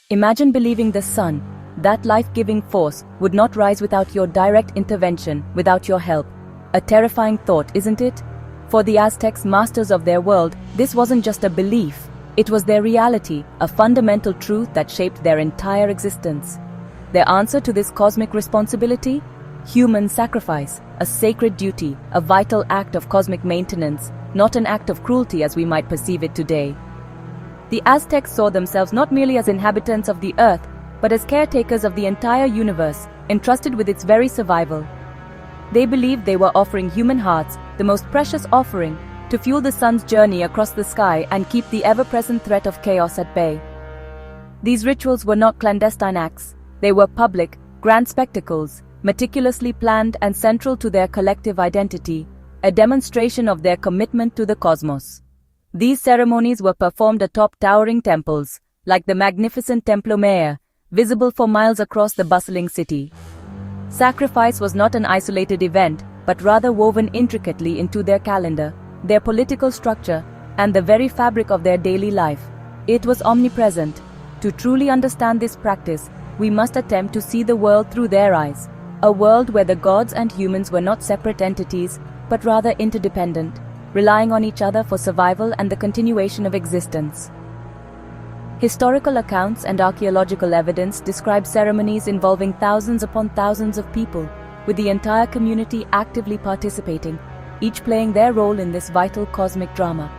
Imagine believing the sun, that life-giving force, would not rise without your direct intervention, without your help. A terrifying thought, isn't it? For the Aztecs, masters of their world, this wasn't just a belief. It was their reality, a fundamental truth that shaped their entire existence. Their answer to this cosmic responsibility? Human sacrifice, a sacred duty, a vital act of cosmic maintenance, not an act of cruelty as we might perceive it today. The Aztecs saw themselves not merely as inhabitants of the earth, but as caretakers of the entire universe, entrusted with its very survival. They believed they were offering human hearts, the most precious offering, to fuel the sun's journey across the sky and keep the ever-present threat of chaos at bay. These rituals were not clandestine acts. They were public, grand spectacles, meticulously planned and central to their collective identity, a demonstration of their commitment to the cosmos. These ceremonies were performed atop towering temples, like the magnificent Templo Mayor, visible for miles across the bustling city. Sacrifice was not an isolated event, but rather woven intricately into their calendar, their political structure, and the very fabric of their daily life. It was omnipresent. To truly understand this practice, we must attempt to see the world through their eyes, a world where the gods and humans were not separate entities, but rather interdependent, relying on each other for survival and the continuation of existence. Historical accounts and archaeological evidence describe ceremonies involving thousands upon thousands of people, with the entire community actively participating, each playing their role in this vital cosmic drama.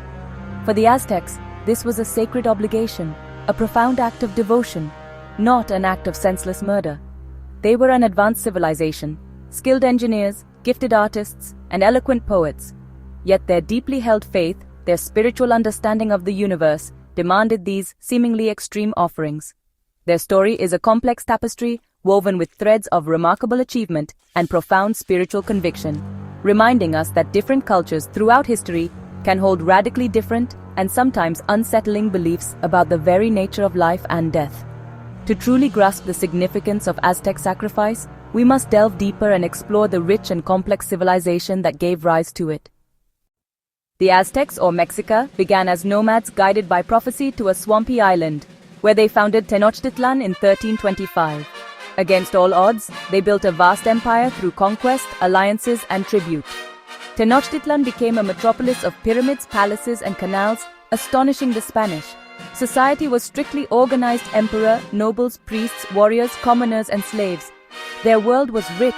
For the Aztecs, this was a sacred obligation, a profound act of devotion, not an act of senseless murder. They were an advanced civilization, skilled engineers, gifted artists, and eloquent poets. Yet their deeply held faith, their spiritual understanding of the universe, demanded these seemingly extreme offerings. Their story is a complex tapestry woven with threads of remarkable achievement and profound spiritual conviction, reminding us that different cultures throughout history can hold radically different and sometimes unsettling beliefs about the very nature of life and death. To truly grasp the significance of Aztec sacrifice, we must delve deeper and explore the rich and complex civilization that gave rise to it. The Aztecs, or Mexica, began as nomads guided by prophecy to a swampy island, where they founded Tenochtitlan in 1325. Against all odds, they built a vast empire through conquest, alliances, and tribute. Tenochtitlan became a metropolis of pyramids, palaces, and canals, astonishing the Spanish. Society was strictly organized: emperor, nobles, priests, warriors, commoners, and slaves. Their world was rich.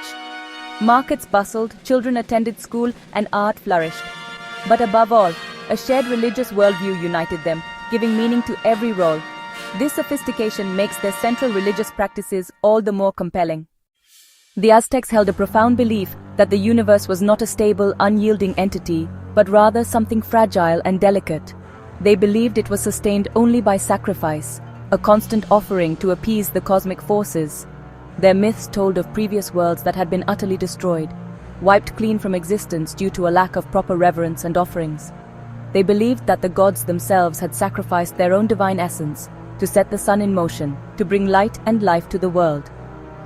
Markets bustled, children attended school, and art flourished. But above all, a shared religious worldview united them, giving meaning to every role. This sophistication makes their central religious practices all the more compelling. The Aztecs held a profound belief that the universe was not a stable, unyielding entity, but rather something fragile and delicate. They believed it was sustained only by sacrifice, a constant offering to appease the cosmic forces. Their myths told of previous worlds that had been utterly destroyed, wiped clean from existence due to a lack of proper reverence and offerings. They believed that the gods themselves had sacrificed their own divine essence to set the sun in motion, to bring light and life to the world.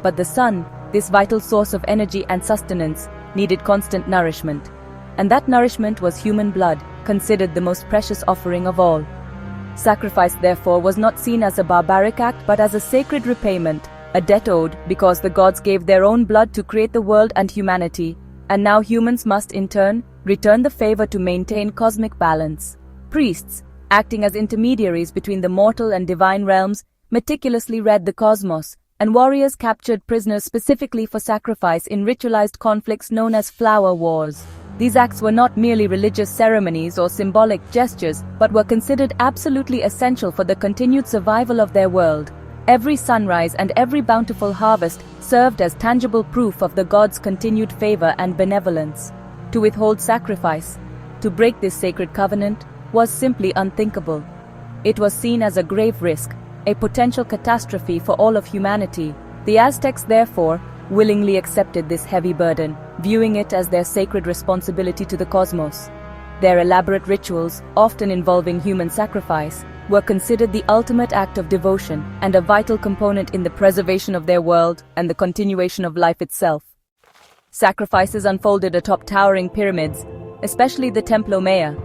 But the sun, this vital source of energy and sustenance, needed constant nourishment. And that nourishment was human blood, considered the most precious offering of all. Sacrifice, therefore, was not seen as a barbaric act but as a sacred repayment, a debt owed because the gods gave their own blood to create the world and humanity, and now humans must in turn return the favor to maintain cosmic balance. Priests, acting as intermediaries between the mortal and divine realms, meticulously read the cosmos, and warriors captured prisoners specifically for sacrifice in ritualized conflicts known as flower wars. These acts were not merely religious ceremonies or symbolic gestures, but were considered absolutely essential for the continued survival of their world. Every sunrise and every bountiful harvest served as tangible proof of the gods' continued favor and benevolence. To withhold sacrifice, to break this sacred covenant, was simply unthinkable. It was seen as a grave risk, a potential catastrophe for all of humanity. The Aztecs, therefore, willingly accepted this heavy burden, viewing it as their sacred responsibility to the cosmos. Their elaborate rituals, often involving human sacrifice, were considered the ultimate act of devotion and a vital component in the preservation of their world and the continuation of life itself. Sacrifices unfolded atop towering pyramids, especially the Templo Mayor.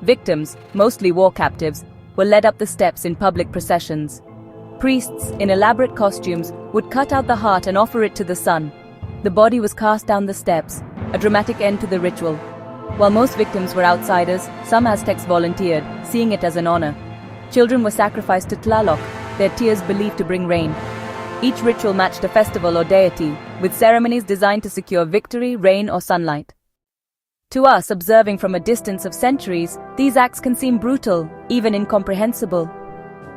Victims, mostly war captives, were led up the steps in public processions. Priests, in elaborate costumes, would cut out the heart and offer it to the sun. The body was cast down the steps, a dramatic end to the ritual. While most victims were outsiders, some Aztecs volunteered, seeing it as an honor. Children were sacrificed to Tlaloc, their tears believed to bring rain. Each ritual matched a festival or deity, with ceremonies designed to secure victory, rain, or sunlight. To us, observing from a distance of centuries, these acts can seem brutal, even incomprehensible.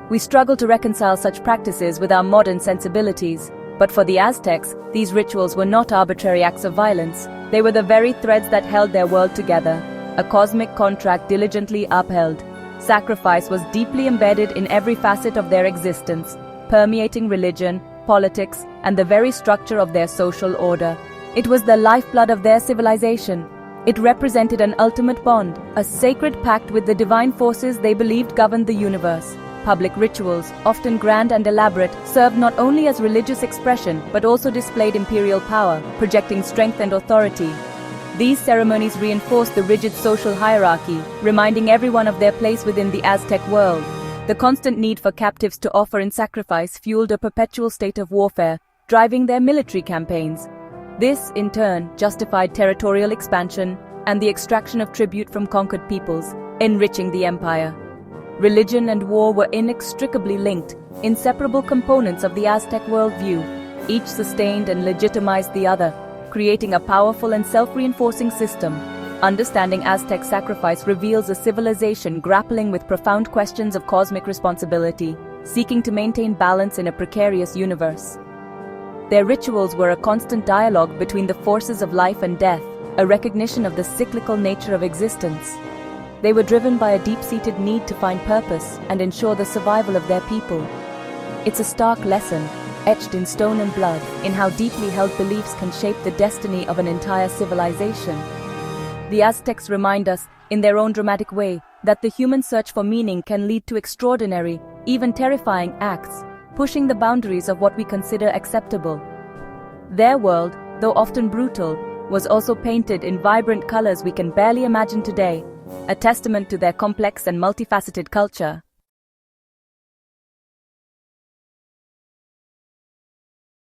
We struggle to reconcile such practices with our modern sensibilities. But for the Aztecs, these rituals were not arbitrary acts of violence. They were the very threads that held their world together, a cosmic contract diligently upheld. Sacrifice was deeply embedded in every facet of their existence, permeating religion, politics, and the very structure of their social order. It was the lifeblood of their civilization. It represented an ultimate bond, a sacred pact with the divine forces they believed governed the universe. Public rituals, often grand and elaborate, served not only as religious expression but also displayed imperial power, projecting strength and authority. These ceremonies reinforced the rigid social hierarchy, reminding everyone of their place within the Aztec world. The constant need for captives to offer in sacrifice fueled a perpetual state of warfare, driving their military campaigns. This, in turn, justified territorial expansion and the extraction of tribute from conquered peoples, enriching the empire. Religion and war were inextricably linked, inseparable components of the Aztec worldview. Each sustained and legitimized the other, creating a powerful and self-reinforcing system. Understanding Aztec sacrifice reveals a civilization grappling with profound questions of cosmic responsibility, seeking to maintain balance in a precarious universe. Their rituals were a constant dialogue between the forces of life and death, a recognition of the cyclical nature of existence. They were driven by a deep-seated need to find purpose and ensure the survival of their people. It's a stark lesson, etched in stone and blood, in how deeply held beliefs can shape the destiny of an entire civilization. The Aztecs remind us, in their own dramatic way, that the human search for meaning can lead to extraordinary, even terrifying acts, pushing the boundaries of what we consider acceptable. Their world, though often brutal, was also painted in vibrant colors we can barely imagine today, a testament to their complex and multifaceted culture.